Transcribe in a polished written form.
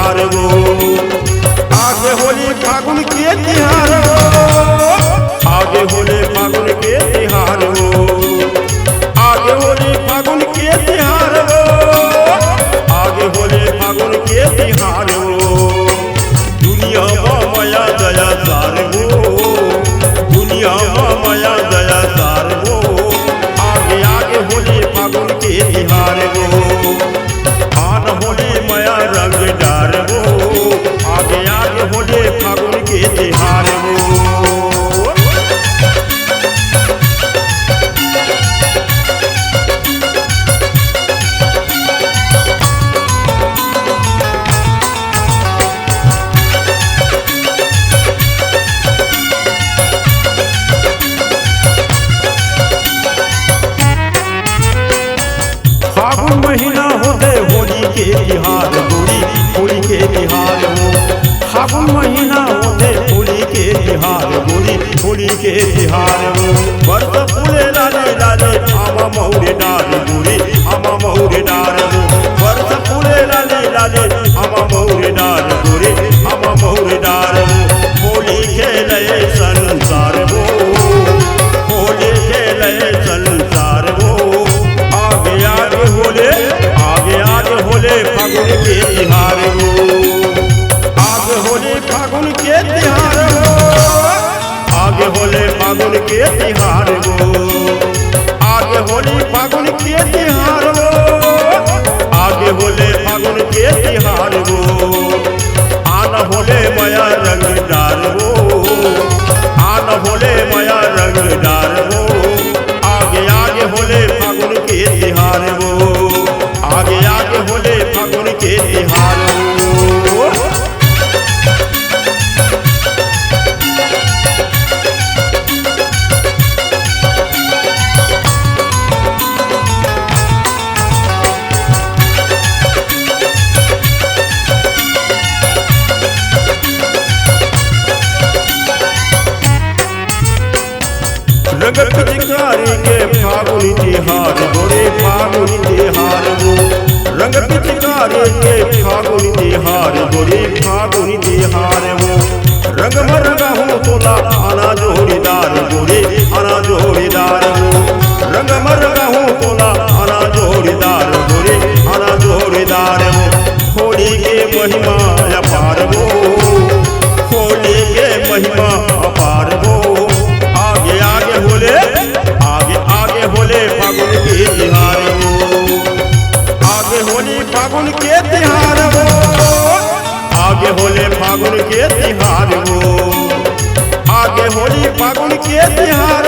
तिहार वो, आगे होली फागुन के तिहार वो, आगे होली फागुन के तिहार वो, आगे होली फागुन के तिहार वो, आगे होली फागुन के तिहार वो। दुनिया में माया दया सार वो, दुनिया में माया दया सार वो, आगे आगे होली फागुन के तिहार वो, आन होली माया रंग डार वो, आगे आगे होली फागुन के तिहार वो। फागुन महीना होते होली के तिहार गोरी, होली के तिहार हो। फागुन महीना होते होली के तिहार गोरी, होली के तिहार हो। बरस फूले लाले लाले आमा मौरे डार गोरी, आमा मौरे डार हो। बरस फूले लाले लाले आमा मौरे डार गोरी, आमा मौरे डार हो। होली खेले संसार वो, होली खेले संसार वो, आगे आगे होले, आगे आगे होले फागुन के तिहार वो, आगे होले फागुन के तिहार वो, आगे होले फागुन के तिहार वो, आगे होले फागुन के तिहार वो, आगे होले फागुन के तिहार वो। आन होले माया रंग डार वो, आन होले माया रंग डार वो, आगे आगे होले फागुन के तिहार वो, आगे आगे होले फागुन के तिहार वो। रंग पिचकारी के फागुन तिहार गोरे, फागुन तिहार वो। रंग पिचकारी के फागुन तिहार गोरे, फागुन तिहार वो। रंग मरगा हूँ तोला आना जोड़ीदार गोरे, आना जोड़ीदार वो। रंग मरगा हूँ तोला आना जोड़ीदार गोरे, आना जोड़ीदार वो। होली के महिमा अपार वो, होली के महिमा अपार वो, आगे आगे होले, आगे आगे होले फागुन के तिहार वो, आगे होली फागुन के तिहार वो, आगे होले फागुन के तिहार वो, आगे होली फागुन के तिहार